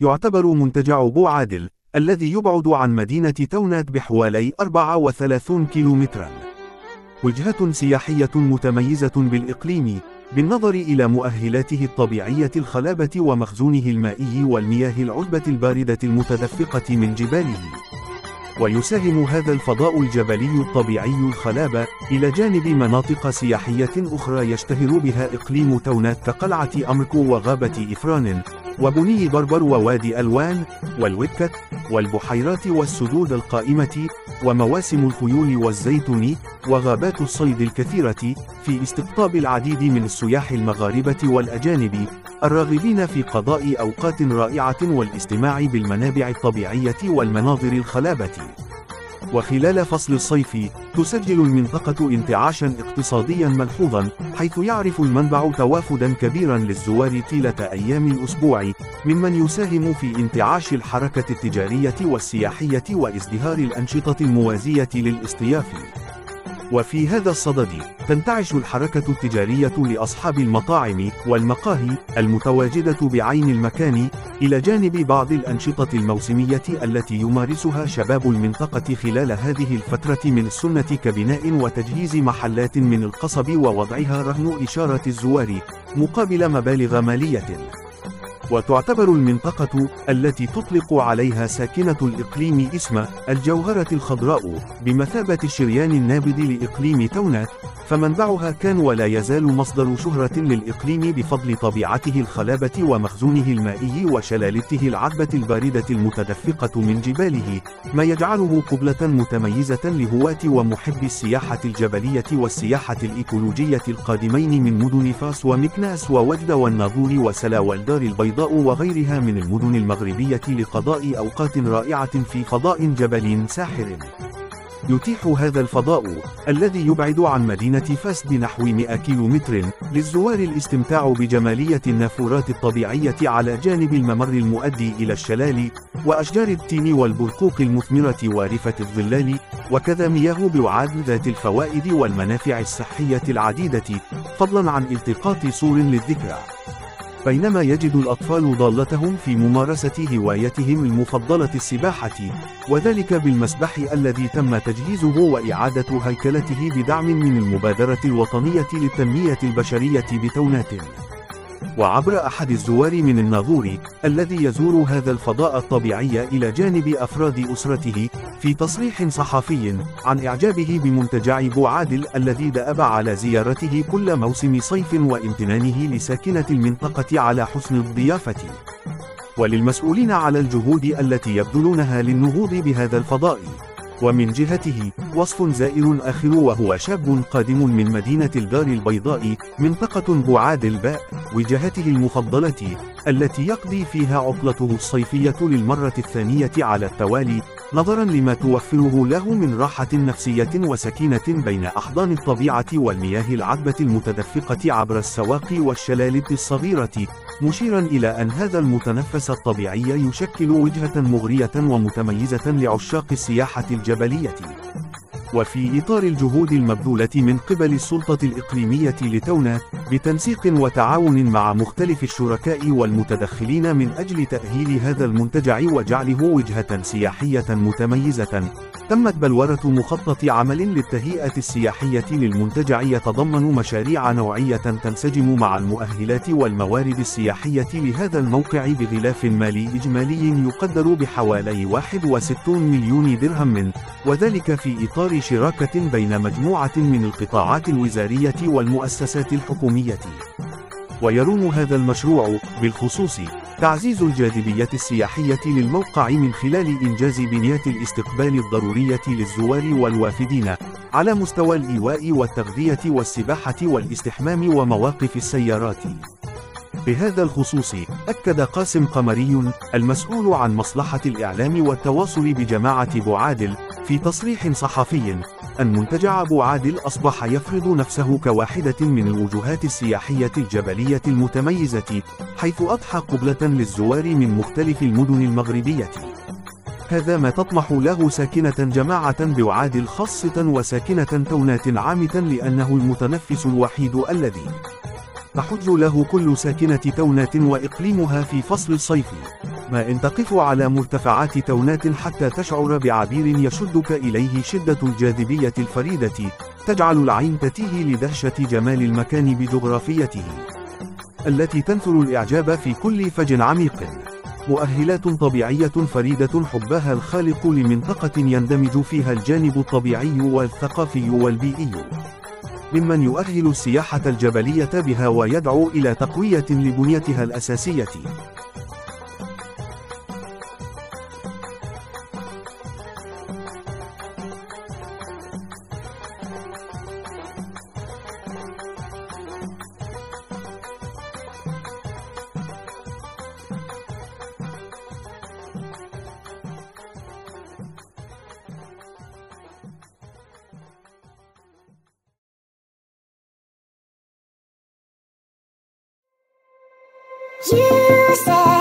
يعتبر منتجع بوعادل الذي يبعد عن مدينة تونات بحوالي 34 كيلومترا وجهة سياحية متميزة بالإقليم بالنظر إلى مؤهلاته الطبيعية الخلابة ومخزونه المائي والمياه العذبة الباردة المتدفقة من جباله. ويساهم هذا الفضاء الجبلي الطبيعي الخلاب إلى جانب مناطق سياحية أخرى يشتهر بها إقليم تونات كقلعة أمركو وغابة إفران وبني بربر ووادي ألوان والوكت والبحيرات والسدود القائمة ومواسم الخيول والزيتون وغابات الصيد الكثيرة في استقطاب العديد من السياح المغاربة والأجانب الراغبين في قضاء أوقات رائعة والاستماع بالمنابع الطبيعية والمناظر الخلابة. وخلال فصل الصيف تسجل المنطقة انتعاشا اقتصاديا ملحوظا، حيث يعرف المنبع توافدا كبيرا للزوار طيلة أيام الأسبوع، ممن يساهم في انتعاش الحركة التجارية والسياحية وازدهار الأنشطة الموازية للاصطياف. وفي هذا الصدد تنتعش الحركة التجارية لأصحاب المطاعم والمقاهي المتواجدة بعين المكان، إلى جانب بعض الأنشطة الموسمية التي يمارسها شباب المنطقة خلال هذه الفترة من السنة كبناء وتجهيز محلات من القصب ووضعها رهن إشارة الزوار مقابل مبالغ مالية. وتعتبر المنطقة التي تطلق عليها ساكنة الإقليم اسم الجوهرة الخضراء بمثابة الشريان النابض لإقليم تونات، فمنبعها كان ولا يزال مصدر شهرة للإقليم بفضل طبيعته الخلابة ومخزونه المائي وشلالته العذبة الباردة المتدفقة من جباله، ما يجعله قبلة متميزة لهواة ومحبي السياحة الجبلية والسياحة الإيكولوجية القادمين من مدن فاس ومكناس ووجد والناظور وسلا والدار البيضاء وغيرها من المدن المغربية لقضاء أوقات رائعة في فضاء جبلي ساحر. يتيح هذا الفضاء الذي يبعد عن مدينة فاس بنحو 100 كيلومتر للزوار الاستمتاع بجمالية النافورات الطبيعية على جانب الممر المؤدي إلى الشلال وأشجار التين والبرقوق المثمرة وارفة الظلال، وكذا مياه بوعاد ذات الفوائد والمنافع الصحية العديدة، فضلا عن التقاط صور للذكرى. بينما يجد الأطفال ضالتهم في ممارسة هوايتهم المفضلة السباحة، وذلك بالمسبح الذي تم تجهيزه وإعادة هيكلته بدعم من المبادرة الوطنية للتنمية البشرية بتونات. وعبر أحد الزوار من الناظور الذي يزور هذا الفضاء الطبيعي إلى جانب أفراد أسرته في تصريح صحفي عن إعجابه بمنتجع بوعادل الذي دأب على زيارته كل موسم صيف وامتنانه لساكنة المنطقة على حسن الضيافة، وللمسؤولين على الجهود التي يبذلونها للنهوض بهذا الفضاء. ومن جهته وصف زائر آخر وهو شاب قادم من مدينة الدار البيضاء منطقة بوعادل باء وجهته المفضلة التي يقضي فيها عطلته الصيفية للمرة الثانية على التوالي، نظرا لما توفره له من راحة نفسية وسكينة بين أحضان الطبيعة والمياه العذبة المتدفقة عبر السواق والشلالات الصغيرة، مشيرا إلى أن هذا المتنفس الطبيعي يشكل وجهة مغرية ومتميزة لعشاق السياحة الجبلية. وفي إطار الجهود المبذولة من قبل السلطة الإقليمية لتونات بتنسيق وتعاون مع مختلف الشركاء والمتدخلين من أجل تأهيل هذا المنتجع وجعله وجهة سياحية متميزة، تمت بلورة مخطط عمل للتهيئة السياحية للمنتجع يتضمن مشاريع نوعية تنسجم مع المؤهلات والموارد السياحية لهذا الموقع بغلاف مالي إجمالي يقدر بحوالي 61 مليون درهم، وذلك في إطار شراكة بين مجموعة من القطاعات الوزارية والمؤسسات الحكومية. ويرون هذا المشروع بالخصوص تعزيز الجاذبية السياحية للموقع من خلال إنجاز بنيات الاستقبال الضرورية للزوار والوافدين على مستوى الإيواء والتغذية والسباحة والاستحمام ومواقف السيارات. بهذا الخصوص أكد قاسم قمري المسؤول عن مصلحة الإعلام والتواصل بجماعة بوعادل في تصريح صحفي أن منتجع بوعادل أصبح يفرض نفسه كواحدة من الوجهات السياحية الجبلية المتميزة، حيث أضحى قبلة للزوار من مختلف المدن المغربية. هذا ما تطمح له ساكنة جماعة بوعادل خاصة وساكنة تونات عامة، لأنه المتنفس الوحيد الذي تحج له كل ساكنة تونات وإقليمها في فصل الصيف. ما إن تقف على مرتفعات تونات حتى تشعر بعبير يشدك إليه شدة الجاذبية الفريدة، تجعل العين تتيه لدهشة جمال المكان بجغرافيته التي تنثر الإعجاب في كل فج عميق. مؤهلات طبيعية فريدة حبها الخالق لمنطقة يندمج فيها الجانب الطبيعي والثقافي والبيئي، ممن يؤهل السياحة الجبلية بها ويدعو إلى تقوية لبنيتها الأساسية. You said